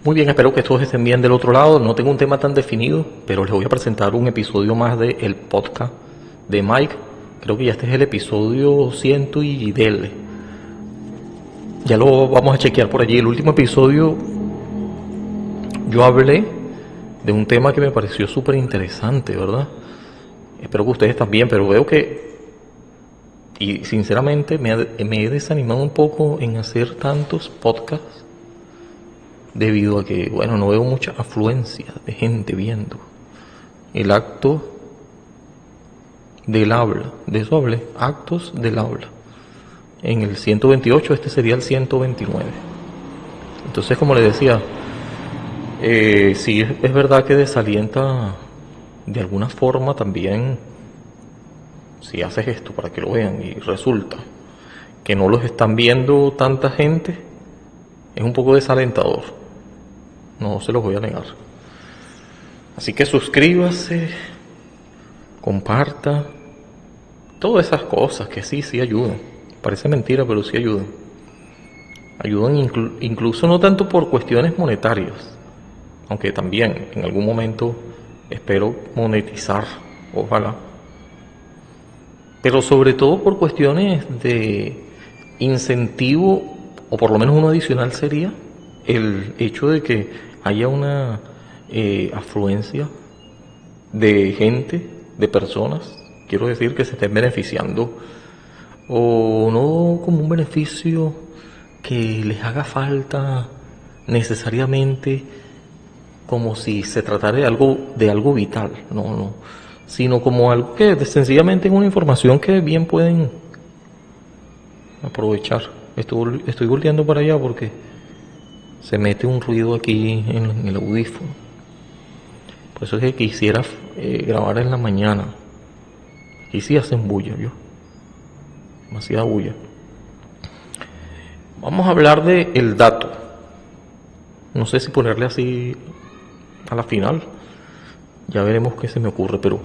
Muy bien, espero que todos estén bien del otro lado. No tengo un tema tan definido, pero les voy a presentar un episodio más de el podcast de Mike. Creo que ya este es el episodio 100 y dele. Ya lo vamos a chequear por allí. El último episodio yo hablé de un tema que me pareció súper interesante, ¿verdad? Espero que ustedes también, pero veo que, y sinceramente me he desanimado un poco en hacer tantos podcasts debido a que, bueno, no veo mucha afluencia de gente viendo el acto del habla. De eso hablé, actos del habla. En el 128, este sería el 129. Entonces, como les decía, sí es verdad que desalienta de alguna forma también si haces esto para que lo vean y resulta que no los están viendo tanta gente, es un poco desalentador. No se los voy a negar. Así que suscríbase, comparta, todas esas cosas que sí ayudan. Parece mentira, pero sí ayudan. Ayudan incluso no tanto por cuestiones monetarias, aunque también en algún momento espero monetizar, ojalá. Pero sobre todo por cuestiones de incentivo, o por lo menos uno adicional sería el hecho de que haya una afluencia de gente, de personas, quiero decir, que se estén beneficiando, o no como un beneficio que les haga falta necesariamente, como si se tratara de algo vital, no, sino como algo que sencillamente es una información que bien pueden aprovechar. Estoy volteando para allá porque se mete un ruido aquí en el audífono. Por eso es que quisiera grabar en la mañana. Aquí sí hacen bulla, yo. Demasiada bulla. Vamos a hablar de el dato. No sé si ponerle así a la final. Ya veremos qué se me ocurre, pero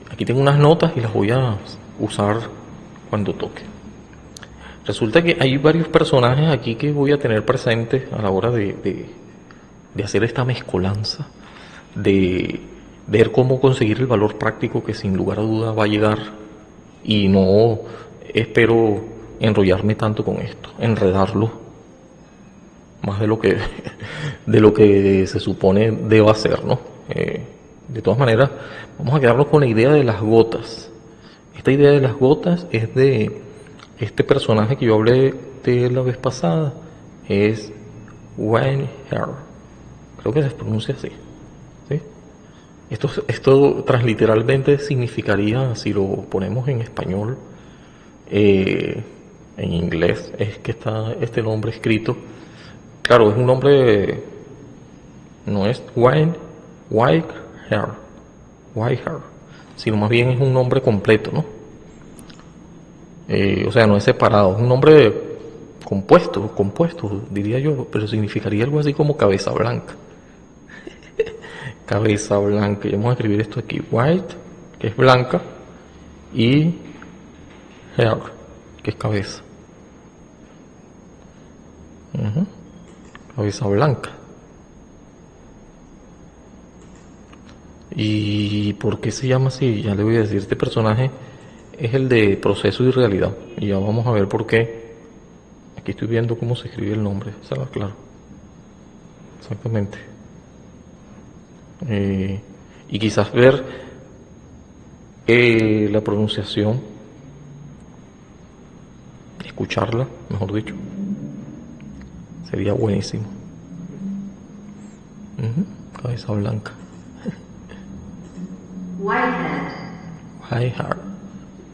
aquí tengo unas notas y las voy a usar cuando toque. Resulta que hay varios personajes aquí que voy a tener presentes a la hora de hacer esta mezcolanza, de ver cómo conseguir el valor práctico que sin lugar a duda va a llegar, y no espero enrollarme tanto con esto, enredarlo más de lo que de lo que se supone deba hacer, ¿no? De todas maneras, vamos a quedarnos con la idea de las gotas. Esta idea de las gotas es de este personaje que yo hablé de la vez pasada, es Wayne Hare. Creo que se pronuncia así, ¿sí? Esto transliteralmente significaría, si lo ponemos en español, en inglés es que está este nombre escrito. Claro, es un nombre, no es White Hair, sino más bien es un nombre completo, ¿no? O sea, no es separado, es un nombre compuesto, diría yo, pero significaría algo así como cabeza blanca. Cabeza blanca, y vamos a escribir esto aquí, white, que es blanca, y hair, que es cabeza. Cabeza blanca. ¿Y por qué se llama así? Ya le voy a decir, este personaje es el de Proceso y Realidad, y ya vamos a ver por qué. Aquí estoy viendo cómo se escribe el nombre, ¿sabes? Claro. Exactamente. Y quizás ver la pronunciación, escucharla, mejor dicho, sería buenísimo. Cabeza blanca. Whitehead.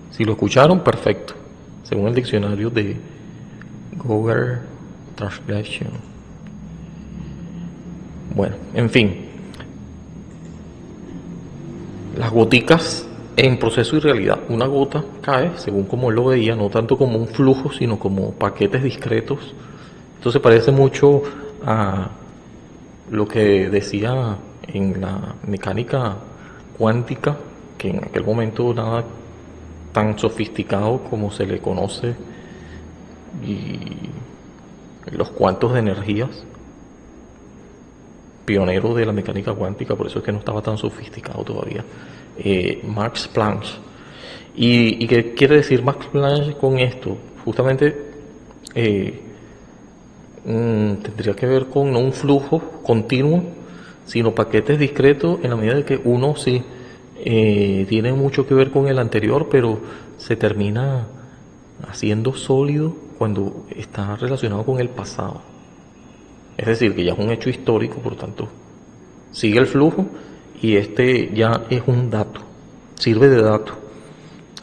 Si lo escucharon, perfecto. Según el diccionario de Google Translation. Bueno, en fin. Las goticas en Proceso y Realidad. Una gota cae, según como él lo veía, no tanto como un flujo, sino como paquetes discretos. Esto se parece mucho a lo que decía en la mecánica cuántica, que en aquel momento nada tan sofisticado como se le conoce, y los cuantos de energías, pionero de la mecánica cuántica, por eso es que no estaba tan sofisticado todavía, Max Planck. ¿Y qué quiere decir Max Planck con esto? Justamente tendría que ver con no un flujo continuo, sino paquetes discretos, en la medida de que uno sí tiene mucho que ver con el anterior, pero se termina haciendo sólido cuando está relacionado con el pasado. Es decir, que ya es un hecho histórico, por tanto, sigue el flujo y este ya es un dato, sirve de dato.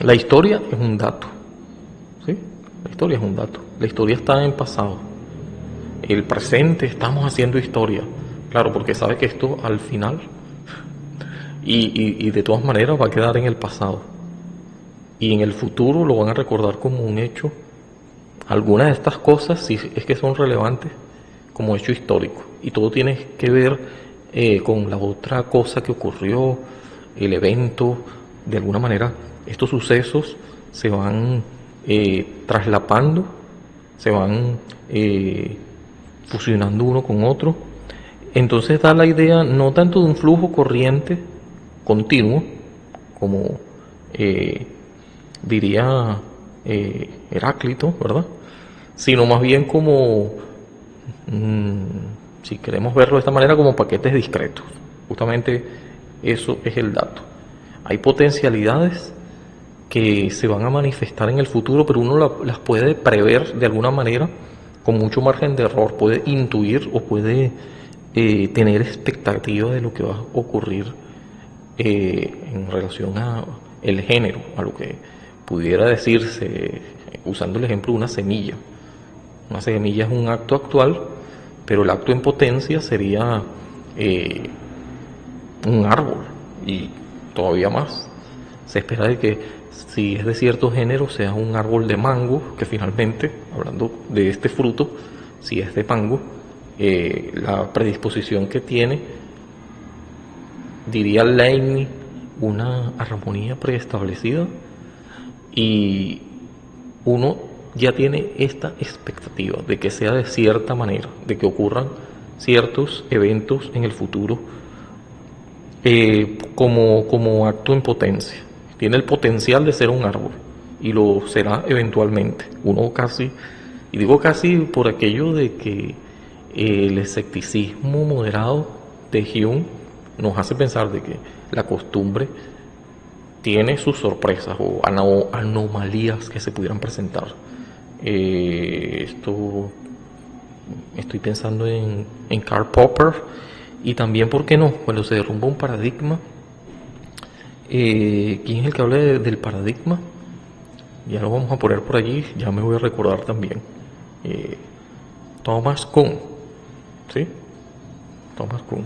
La historia es un dato, ¿sí? La historia es un dato. La historia está en pasado. El presente estamos haciendo historia. Claro, porque sabe que esto al final y de todas maneras va a quedar en el pasado. Y en el futuro lo van a recordar como un hecho. Algunas de estas cosas sí es que son relevantes como hecho histórico. Y todo tiene que ver con la otra cosa que ocurrió, el evento. De alguna manera, estos sucesos se van traslapando, se van fusionando uno con otro. Entonces da la idea no tanto de un flujo corriente continuo, como diría Heráclito, ¿verdad? Sino más bien como, si queremos verlo de esta manera, como paquetes discretos. Justamente eso es el dato. Hay potencialidades que se van a manifestar en el futuro, pero uno las puede prever de alguna manera con mucho margen de error, puede intuir o puede tener expectativa de lo que va a ocurrir en relación a el género, a lo que pudiera decirse, usando el ejemplo de una semilla. Una semilla es un acto actual, pero el acto en potencia sería un árbol y todavía más. Se espera de que si es de cierto género sea un árbol de mango, que finalmente, hablando de este fruto, si es de mango, la predisposición que tiene, diría Leibniz, una armonía preestablecida, y uno ya tiene esta expectativa de que sea de cierta manera, de que ocurran ciertos eventos en el futuro como acto en potencia. Tiene el potencial de ser un árbol y lo será eventualmente. Uno casi, y digo casi por aquello de que el escepticismo moderado de Hume nos hace pensar de que la costumbre tiene sus sorpresas o anomalías que se pudieran presentar. Estoy pensando en Karl Popper, y también, ¿por qué no? Cuando se derrumba un paradigma, ¿quién es el que habla del paradigma? Ya lo vamos a poner por allí, ya me voy a recordar también. Thomas Kuhn, ¿sí? Thomas Kuhn.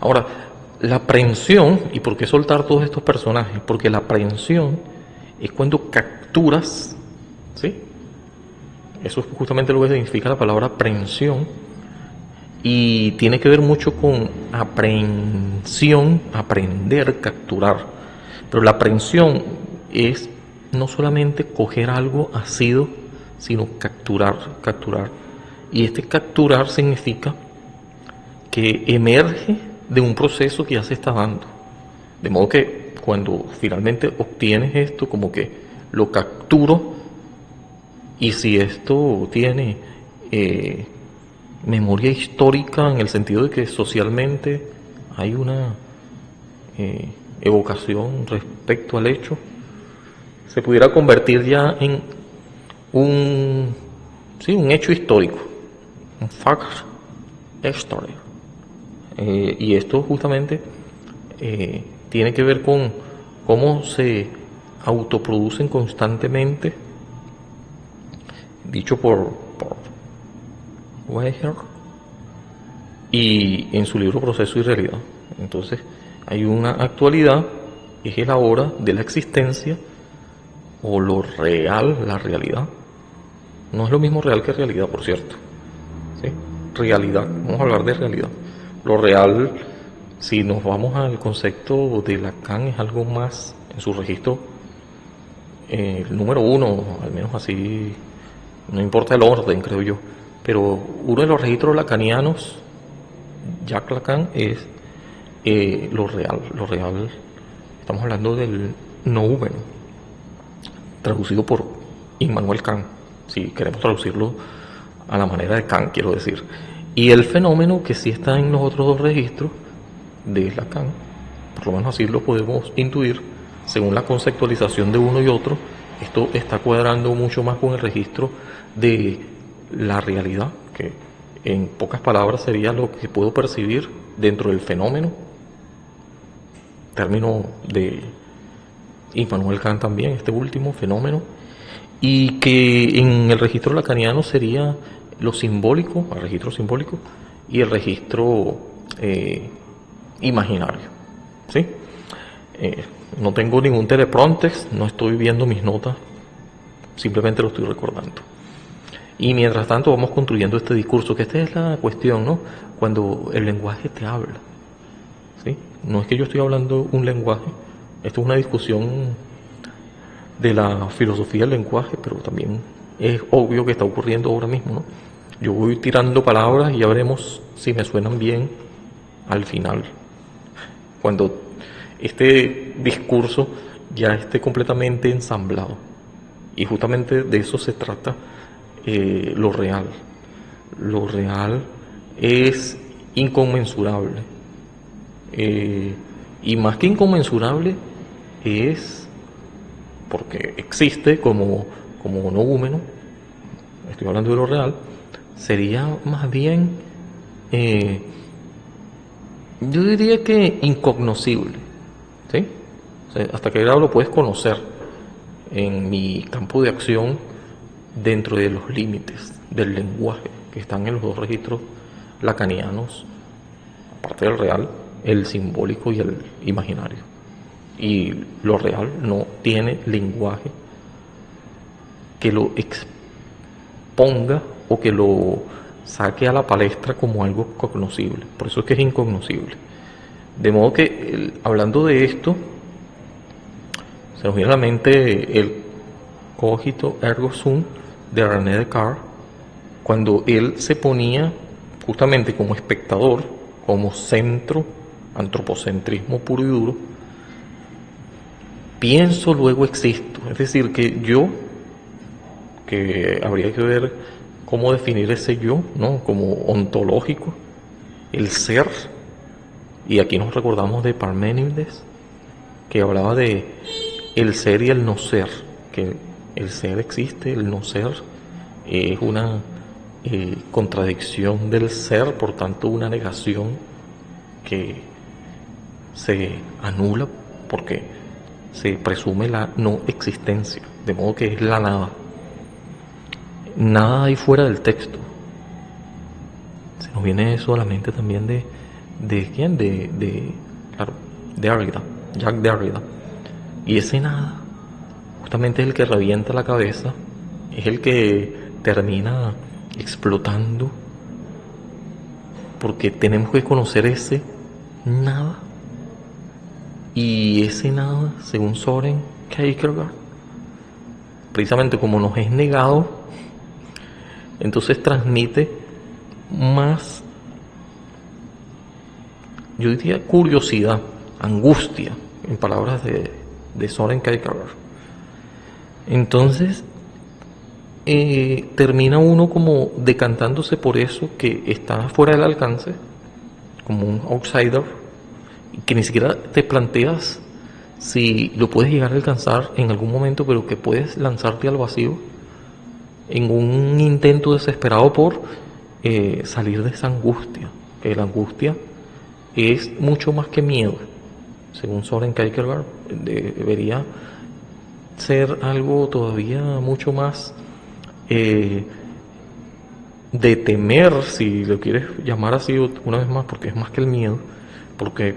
Ahora, la aprehensión, ¿y por qué soltar todos estos personajes? Porque la aprehensión es cuando capturas, ¿sí? Eso es justamente lo que significa la palabra aprehensión, y tiene que ver mucho con aprehensión, aprender, capturar. Pero la aprehensión es no solamente coger algo asido, sino capturar. Y este capturar significa que emerge de un proceso que ya se está dando. De modo que cuando finalmente obtienes esto, como que lo capturo, y si esto tiene memoria histórica en el sentido de que socialmente hay una evocación respecto al hecho, se pudiera convertir ya en un hecho histórico, un fact history. Y esto justamente tiene que ver con cómo se autoproducen constantemente, dicho por Weger, y en su libro Proceso y Realidad. Entonces hay una actualidad, es el ahora de la existencia, o lo real, la realidad. No es lo mismo real que realidad, por cierto, ¿sí? Realidad, vamos a hablar de realidad. Lo real, si nos vamos al concepto de Lacan, es algo más en su registro, el número uno, al menos así, no importa el orden, creo yo, pero uno de los registros lacanianos Jacques Lacan es lo real. Lo real, estamos hablando del noúmeno, traducido por Immanuel Kant, si queremos traducirlo a la manera de Kant, quiero decir. Y el fenómeno que sí está en los otros dos registros de Lacan, por lo menos así lo podemos intuir, según la conceptualización de uno y otro, esto está cuadrando mucho más con el registro de la realidad, que en pocas palabras sería lo que puedo percibir dentro del fenómeno, término de Immanuel Kant también, este último fenómeno, y que en el registro lacaniano sería lo simbólico, el registro simbólico, y el registro imaginario, ¿sí? No tengo ningún teleprompter, no estoy viendo mis notas, simplemente lo estoy recordando. Y mientras tanto vamos construyendo este discurso, que esta es la cuestión, ¿no? Cuando el lenguaje te habla, ¿sí? No es que yo estoy hablando un lenguaje, esto es una discusión de la filosofía del lenguaje, pero también es obvio que está ocurriendo ahora mismo, ¿no? Yo voy tirando palabras y ya veremos si me suenan bien al final, cuando este discurso ya esté completamente ensamblado. Y justamente de eso se trata lo real. Lo real es inconmensurable. Y más que inconmensurable es porque existe como noúmeno, estoy hablando de lo real, sería más bien, yo diría que incognoscible, ¿sí? O sea, hasta qué grado lo puedes conocer en mi campo de acción dentro de los límites del lenguaje que están en los dos registros lacanianos, aparte del real, el simbólico y el imaginario. Y lo real no tiene lenguaje que lo exponga o que lo saque a la palestra como algo cognoscible. Por eso es que es incognoscible. De modo que, hablando de esto, se nos viene a la mente el cogito ergo sum de René Descartes, cuando él se ponía justamente como espectador, como centro, antropocentrismo puro y duro, pienso, luego existo. Es decir, que yo, que habría que ver cómo definir ese yo, ¿no? Como ontológico, el ser, y aquí nos recordamos de Parménides, que hablaba de el ser y el no ser, que el ser existe, el no ser es una contradicción del ser, por tanto una negación que se anula porque se presume la no existencia, de modo que es la nada. Nada hay fuera del texto. Se nos viene eso a la mente también de ¿quién? Claro, Derrida, Jacques Derrida. Y ese nada justamente es el que revienta la cabeza, es el que termina explotando, porque tenemos que conocer ese nada. Y ese nada, según Søren Kierkegaard, precisamente como nos es negado, entonces transmite más, yo diría, curiosidad, angustia, en palabras de Søren Kierkegaard. Entonces termina uno como decantándose por eso que está fuera del alcance, como un outsider, que ni siquiera te planteas si lo puedes llegar a alcanzar en algún momento, pero que puedes lanzarte al vacío en un intento desesperado por salir de esa angustia, que la angustia es mucho más que miedo. Según Søren Kierkegaard, debería ser algo todavía mucho más de temer, si lo quieres llamar así una vez más, porque es más que el miedo, porque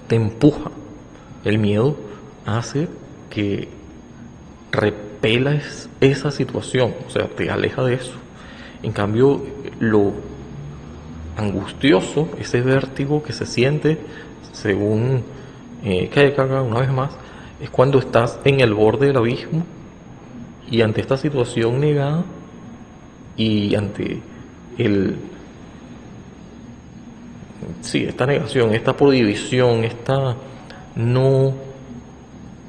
te empuja. El miedo hace que repelas esa situación, o sea, te aleja de eso. En cambio, lo angustioso, ese vértigo que se siente, según Kierkegaard, una vez más, es cuando estás en el borde del abismo y ante esta situación negada y ante el sí, esta negación, esta prohibición, esta no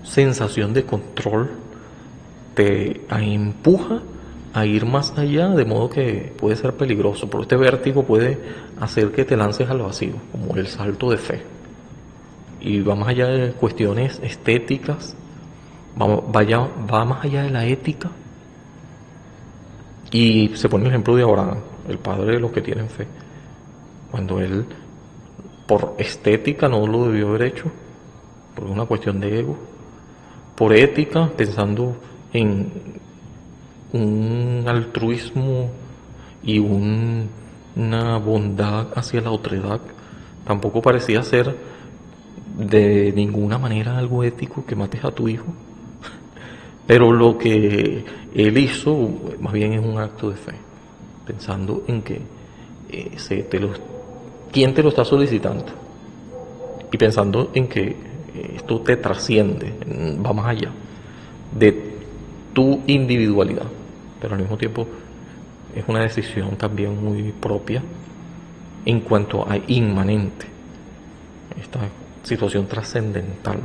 sensación de control te empuja a ir más allá, de modo que puede ser peligroso, pero este vértigo puede hacer que te lances al vacío, como el salto de fe. Y va más allá de cuestiones estéticas, va más allá de la ética. Y se pone el ejemplo de Abraham, el padre de los que tienen fe. Cuando él, por estética, no lo debió haber hecho, por una cuestión de ego. Por ética, pensando en un altruismo y una bondad hacia la otredad, tampoco parecía ser de ninguna manera algo ético que mates a tu hijo. Pero lo que él hizo más bien es un acto de fe, pensando en que quién te lo está solicitando y pensando en que esto te trasciende, va más allá de tu individualidad, pero al mismo tiempo es una decisión también muy propia en cuanto a inmanente, esta situación trascendental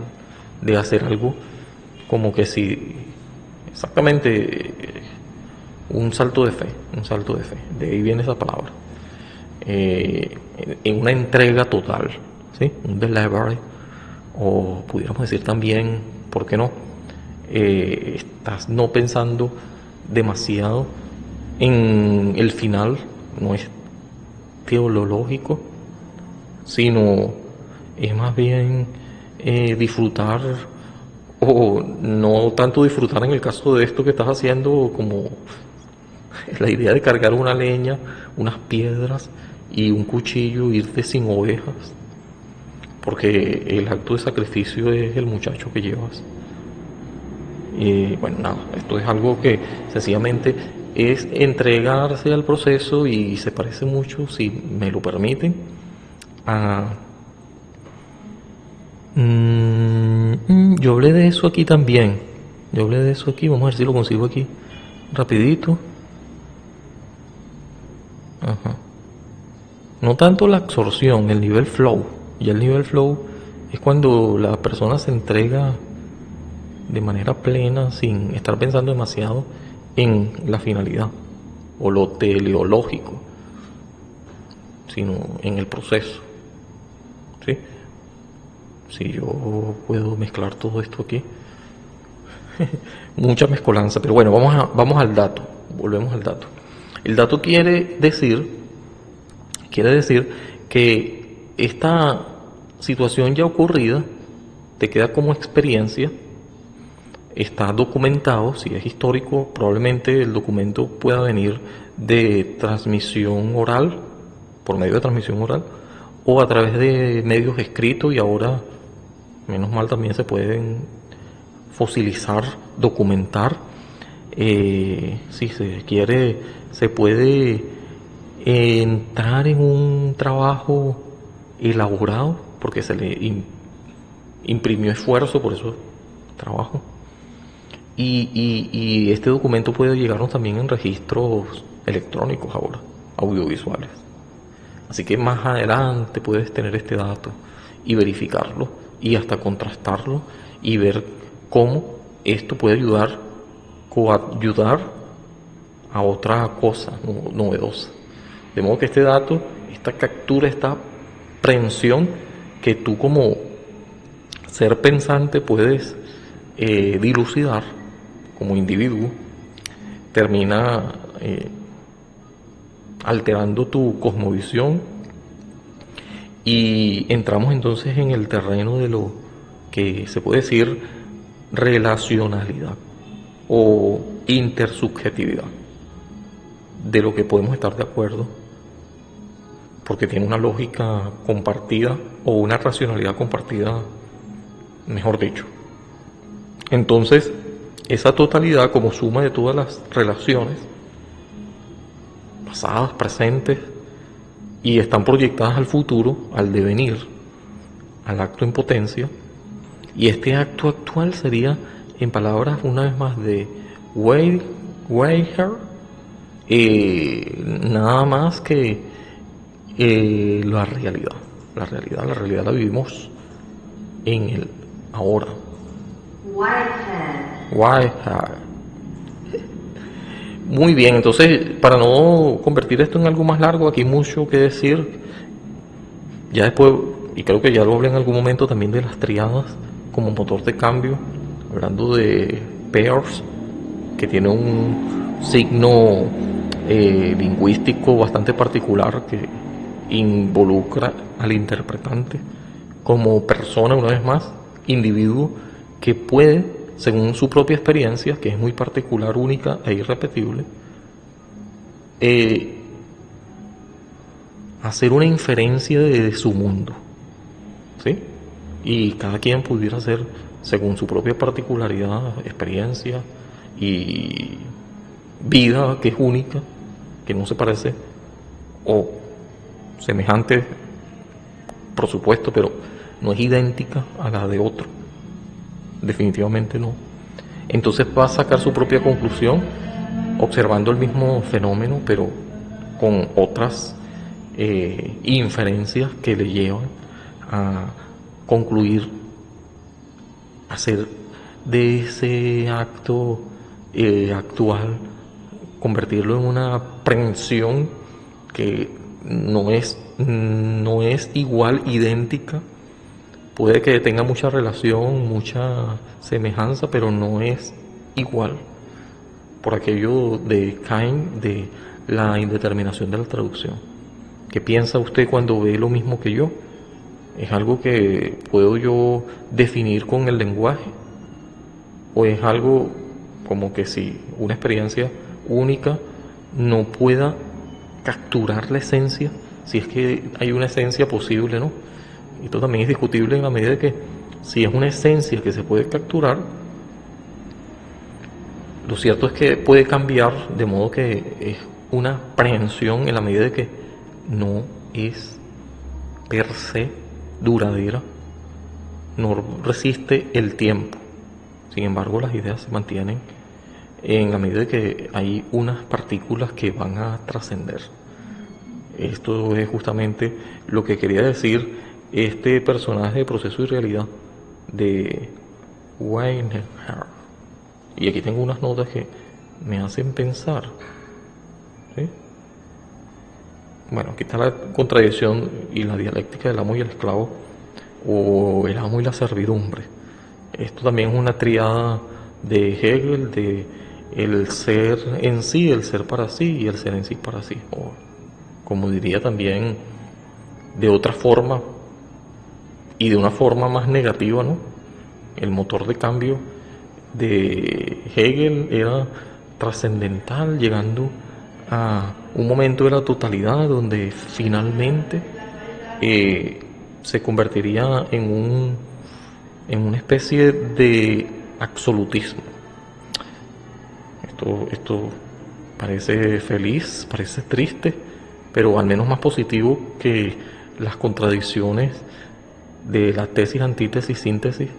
de hacer algo como que si exactamente un salto de fe, de ahí viene esa palabra, en una entrega total, ¿sí? Un delivery, o pudiéramos decir también, ¿por qué no? Estás no pensando demasiado en el final, no es teológico, sino es más bien disfrutar, o no tanto disfrutar en el caso de esto que estás haciendo, como la idea de cargar una leña, unas piedras y un cuchillo, irte sin ovejas, porque el acto de sacrificio es el muchacho que llevas. Y bueno, nada, esto es algo que sencillamente es entregarse al proceso y se parece mucho, si me lo permiten, a... yo hablé de eso aquí también. Vamos a ver si lo consigo aquí rapidito. Ajá. No tanto la absorción, el nivel flow. Y el nivel flow es cuando la persona se entrega de manera plena, sin estar pensando demasiado en la finalidad o lo teleológico, sino en el proceso. ¿Sí? Si yo puedo mezclar todo esto aquí, mucha mezcolanza, pero bueno, vamos al dato, volvemos al dato. El dato quiere decir que esta situación ya ocurrida te queda como experiencia, está documentado. Si es histórico, probablemente el documento pueda venir de transmisión oral, por medio de transmisión oral, o a través de medios escritos, y ahora, menos mal, también se pueden fosilizar, documentar. Si se quiere, se puede entrar en un trabajo elaborado, porque se le imprimió esfuerzo, por eso trabajo. Y este documento puede llegarnos también en registros electrónicos ahora, audiovisuales. Así que más adelante puedes tener este dato y verificarlo y hasta contrastarlo y ver cómo esto puede coayudar a otra cosa novedosa. De modo que este dato, esta captura, esta prehensión que tú como ser pensante puedes dilucidar como individuo, termina alterando tu cosmovisión, y entramos entonces en el terreno de lo que se puede decir relacionalidad o intersubjetividad, de lo que podemos estar de acuerdo porque tiene una lógica compartida o una racionalidad compartida, mejor dicho. Entonces, esa totalidad como suma de todas las relaciones pasadas, presentes, y están proyectadas al futuro, al devenir, al acto en potencia. Y este acto actual sería, en palabras una vez más de Weiher, nada más que la realidad. La realidad la vivimos en el ahora. Whitehead. Muy bien, entonces, para no convertir esto en algo más largo, aquí hay mucho que decir. Ya después, y creo que ya lo hablé en algún momento también de las triadas como motor de cambio, hablando de Peirce, que tiene un signo lingüístico bastante particular que involucra al interpretante como persona, una vez más, individuo que puede, según su propia experiencia, que es muy particular, única e irrepetible, hacer una inferencia de su mundo, ¿sí? Y cada quien pudiera hacer, según su propia particularidad, experiencia y vida que es única, que no se parece o semejante, por supuesto, pero no es idéntica a la de otro. Definitivamente no. Entonces va a sacar su propia conclusión observando el mismo fenómeno, pero con otras inferencias que le llevan a concluir, hacer de ese acto actual, convertirlo en una aprehensión que no es igual, idéntica. Puede que tenga mucha relación, mucha semejanza, pero no es igual. Por aquello de Cain, de la indeterminación de la traducción. ¿Qué piensa usted cuando ve lo mismo que yo? ¿Es algo que puedo yo definir con el lenguaje? ¿O es algo como que si una experiencia única no pueda capturar la esencia, si es que hay una esencia posible, ¿no? Esto también es discutible en la medida de que si es una esencia que se puede capturar, lo cierto es que puede cambiar, de modo que es una aprehensión en la medida de que no es per se duradera, no resiste el tiempo. Sin embargo, las ideas se mantienen en la medida de que hay unas partículas que van a trascender. Esto es justamente lo que quería decir este personaje de Proceso y Realidad de Weininger. Y aquí tengo unas notas que me hacen pensar, ¿sí? Bueno, aquí está la contradicción y la dialéctica del amo y el esclavo, o el amo y la servidumbre. Esto también es una triada de Hegel, de el ser en sí, el ser para sí y el ser en sí para sí. O como diría también de otra forma y de una forma más negativa, ¿no? El motor de cambio de Hegel era trascendental, llegando a un momento de la totalidad donde finalmente se convertiría en una especie de absolutismo. Esto parece feliz, parece triste, pero al menos más positivo que las contradicciones de la tesis, antítesis, síntesis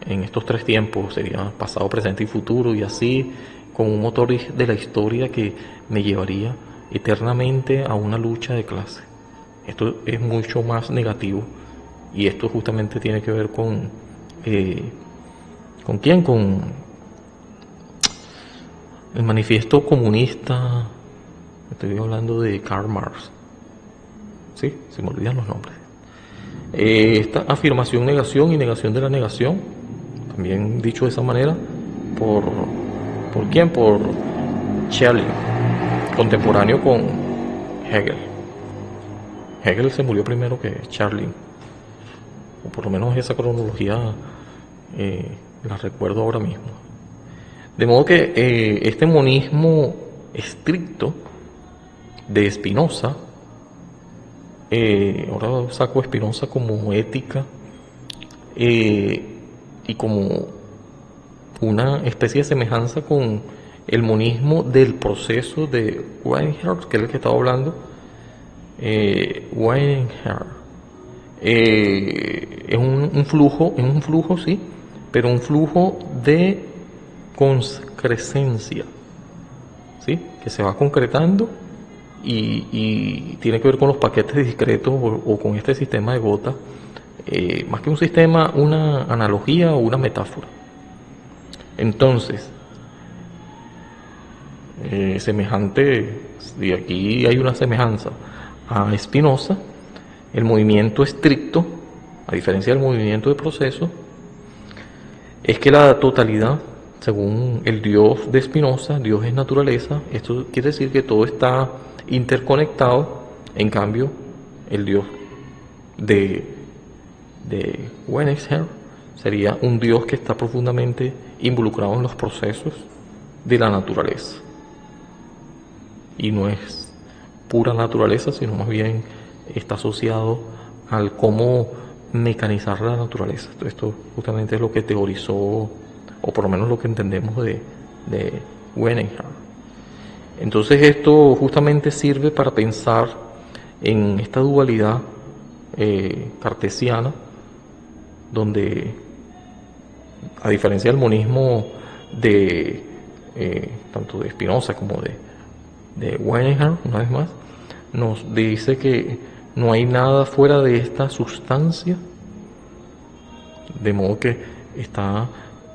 en estos tres tiempos, sería pasado, presente y futuro, y así con un motor de la historia que me llevaría eternamente a una lucha de clase. Esto es mucho más negativo, y esto justamente tiene que ver ¿con quién? Con el manifiesto comunista. Estoy hablando de Karl Marx. Sí, se me olvidan los nombres. Esta afirmación, negación y negación de la negación, también dicho de esa manera, ¿por quién? Por Schelling, contemporáneo con Hegel. Hegel se murió primero que Schelling, o por lo menos esa cronología la recuerdo ahora mismo. De modo que este monismo estricto de Spinoza, ahora saco Spinoza como ética y como una especie de semejanza con el monismo del proceso de Weininger, que es el que estaba hablando. Weininger es un flujo, sí, pero un flujo de concrescencia, ¿sí? Que se va concretando y tiene que ver con los paquetes discretos o con este sistema de gotas, más que un sistema, una analogía o una metáfora. Entonces, semejante, y aquí hay una semejanza a Spinoza, el movimiento estricto, a diferencia del movimiento de proceso, es que la totalidad, según el Dios de Spinoza, Dios es naturaleza. Esto quiere decir que todo está interconectado. En cambio, el Dios de Weinherr sería un Dios que está profundamente involucrado en los procesos de la naturaleza. Y no es pura naturaleza, sino más bien está asociado al cómo mecanizar la naturaleza. Esto justamente es lo que teorizó, o por lo menos lo que entendemos de Weinherr. Entonces esto justamente sirve para pensar en esta dualidad cartesiana, donde, a diferencia del monismo de tanto de Spinoza como de Weinherr, una vez más, nos dice que no hay nada fuera de esta sustancia, de modo que está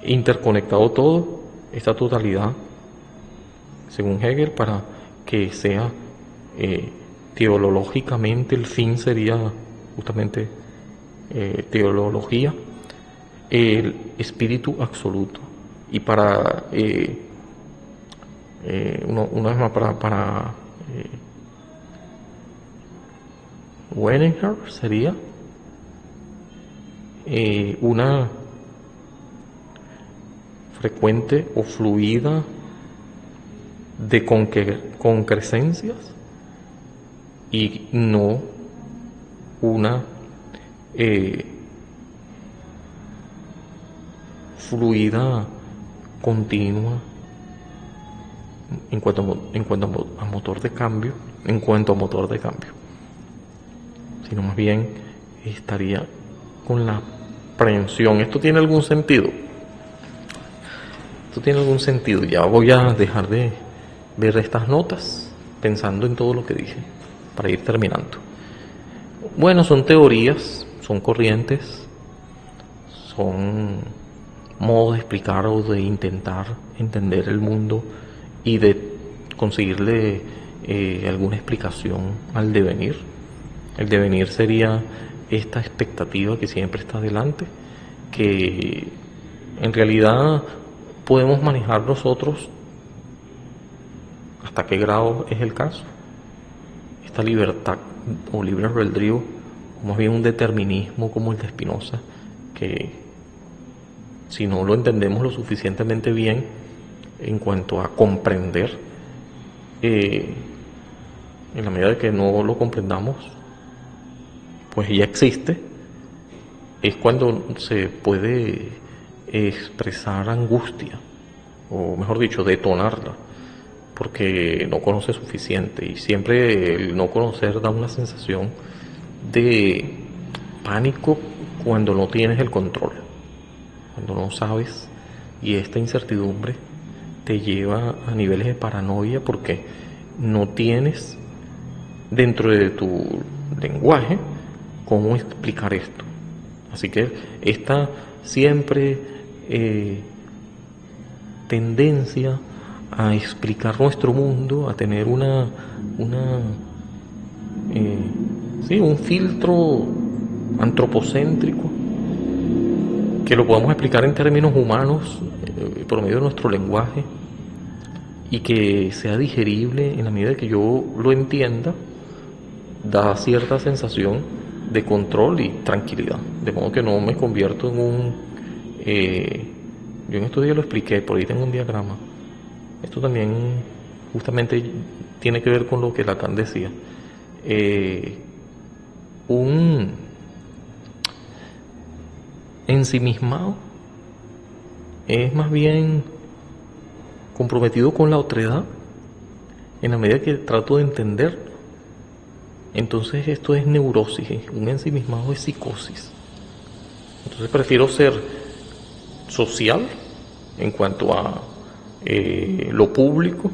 interconectado todo, esta totalidad, según Hegel, para que sea teológicamente, el fin sería justamente teología, el espíritu absoluto. Y para una vez más, para Weinherr sería una frecuente o fluida de concrescencias y no una fluida continua en cuanto a motor de cambio, sino más bien estaría con la aprehensión. ¿Esto tiene algún sentido? Ya voy a dejar de ver estas notas pensando en todo lo que dije para ir terminando. Bueno, son teorías, son corrientes, son modos de explicar o de intentar entender el mundo y de conseguirle alguna explicación al devenir. El devenir sería esta expectativa que siempre está delante, que en realidad podemos manejar nosotros hasta qué grado es el caso. Esta libertad o libre albedrío, o más bien un determinismo como el de Spinoza, que si no lo entendemos lo suficientemente bien en cuanto a comprender, en la medida de que no lo comprendamos, pues ya existe, es cuando se puede expresar angustia, o mejor dicho, detonarla, porque no conoce suficiente, y siempre el no conocer da una sensación de pánico cuando no tienes el control, cuando no sabes, y esta incertidumbre te lleva a niveles de paranoia porque no tienes dentro de tu lenguaje cómo explicar esto. Así que esta siempre tendencia a explicar nuestro mundo, a tener un filtro antropocéntrico que lo podamos explicar en términos humanos por medio de nuestro lenguaje y que sea digerible en la medida de que yo lo entienda, da cierta sensación de control y tranquilidad, de modo que no me convierto en un yo en estos días lo expliqué, por ahí tengo un diagrama. Esto también justamente tiene que ver con lo que Lacan decía. Un ensimismado es más bien comprometido con la otredad en la medida que trato de entenderlo. Entonces esto es neurosis, un ensimismado es psicosis. Entonces prefiero ser social en cuanto a lo público,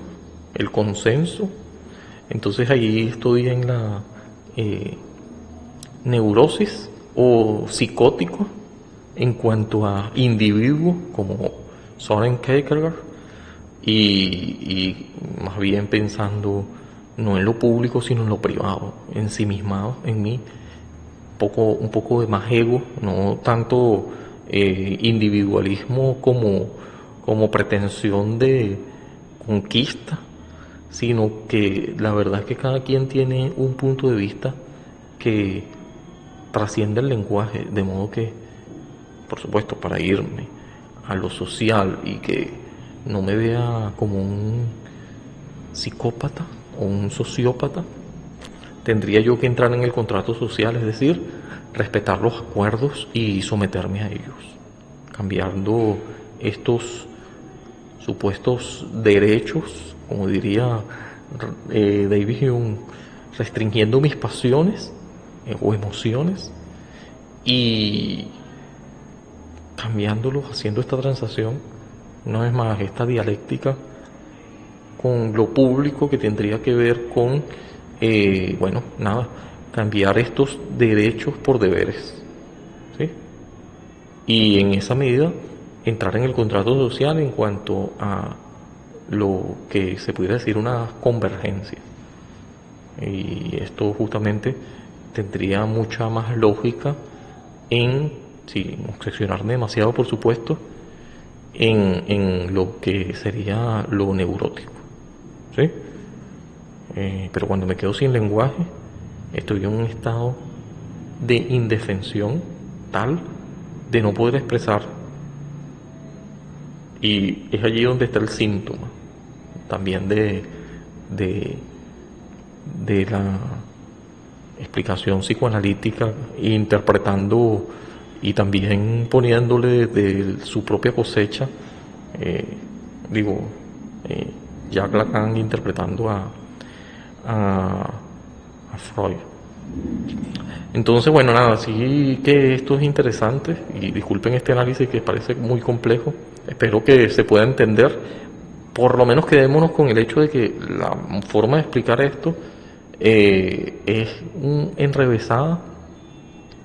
el consenso, Entonces ahí estoy en la neurosis o psicótico en cuanto a individuo como Soren Kierkegaard y más bien pensando no en lo público sino en lo privado, ensimismado en mí, un poco de más ego, no tanto individualismo como pretensión de conquista, sino que la verdad es que cada quien tiene un punto de vista que trasciende el lenguaje, de modo que, por supuesto, para irme a lo social y que no me vea como un psicópata o un sociópata, tendría yo que entrar en el contrato social, es decir, respetar los acuerdos y someterme a ellos, cambiando estos supuestos derechos, como diría David Hume, restringiendo mis pasiones o emociones y cambiándolos, haciendo esta transacción, una vez más, esta dialéctica con lo público que tendría que ver con, cambiar estos derechos por deberes, ¿sí? Y en esa medida entrar en el contrato social en cuanto a lo que se pudiera decir una convergencia. Y esto justamente tendría mucha más lógica sin obsesionarme demasiado, por supuesto, en lo que sería lo neurótico, ¿sí? Pero cuando me quedo sin lenguaje, estoy en un estado de indefensión tal de no poder expresar. Y es allí donde está el síntoma también de la explicación psicoanalítica, interpretando y también poniéndole de su propia cosecha, Jacques Lacan interpretando a Freud. Entonces, bueno, nada, sí que esto es interesante y disculpen este análisis que parece muy complejo, espero que se pueda entender, por lo menos quedémonos con el hecho de que la forma de explicar esto es enrevesada,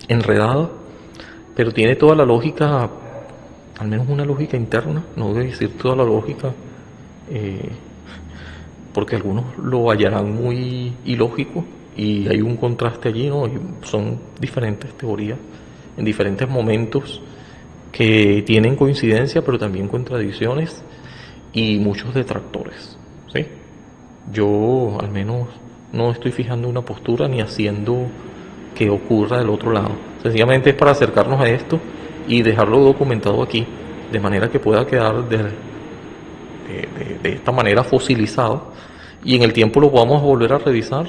enredada, pero tiene toda la lógica, al menos una lógica interna, no voy a decir toda la lógica, porque algunos lo hallarán muy ilógico y hay un contraste allí, ¿no? Y son diferentes teorías en diferentes momentos que tienen coincidencia, pero también contradicciones y muchos detractores, ¿sí? Yo al menos no estoy fijando una postura ni haciendo que ocurra del otro lado. Sencillamente es para acercarnos a esto y dejarlo documentado aquí, de manera que pueda quedar de esta manera fosilizado y en el tiempo lo podamos volver a revisar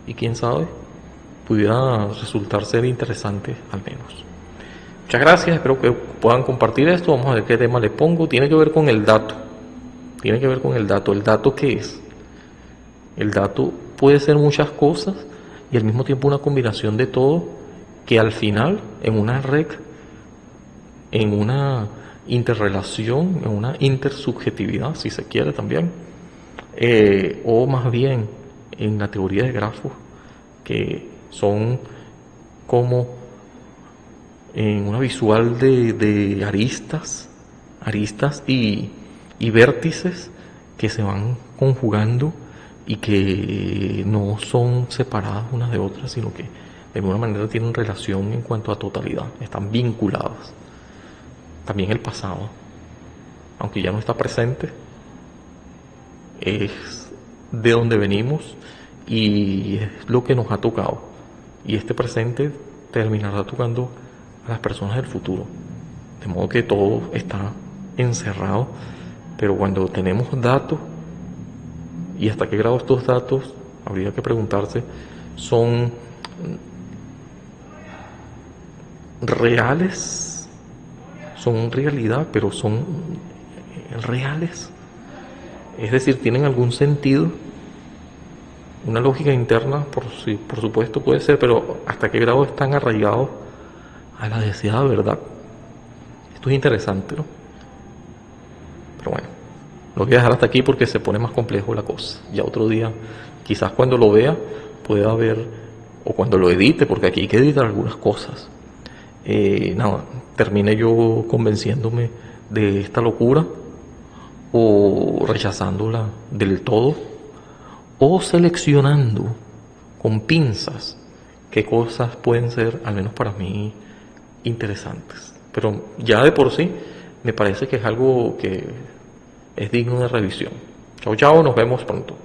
y quién sabe, pudiera resultar ser interesante al menos. Muchas gracias, espero que puedan compartir esto. Vamos a ver qué tema le pongo. Tiene que ver con el dato. Tiene que ver con el dato. ¿El dato qué es? El dato puede ser muchas cosas y al mismo tiempo una combinación de todo que al final en una red, en una interrelación, en una intersubjetividad, si se quiere también, o más bien en la teoría de grafos, que son como en una visual de aristas y vértices que se van conjugando y que no son separadas unas de otras, sino que de alguna manera tienen relación en cuanto a totalidad, están vinculadas. También el pasado, aunque ya no está presente, es de donde venimos y es lo que nos ha tocado. Y este presente terminará tocando a las personas del futuro. De modo que todo está encerrado, pero cuando tenemos datos, y hasta qué grado estos datos, habría que preguntarse, son reales, son realidad, pero son reales. Es decir, tienen algún sentido, una lógica interna, por supuesto puede ser, pero hasta qué grado están arraigados a la deseada verdad. Esto es interesante, ¿no? Pero bueno, lo voy a dejar hasta aquí porque se pone más complejo la cosa. Ya otro día Quizás cuando lo vea pueda ver, o cuando lo edite, porque aquí hay que editar algunas cosas, nada, termine yo convenciéndome de esta locura o rechazándola del todo, o seleccionando con pinzas qué cosas pueden ser, al menos para mí, interesantes. Pero ya de por sí me parece que es algo que es digno de revisión. Chao, chao, nos vemos pronto.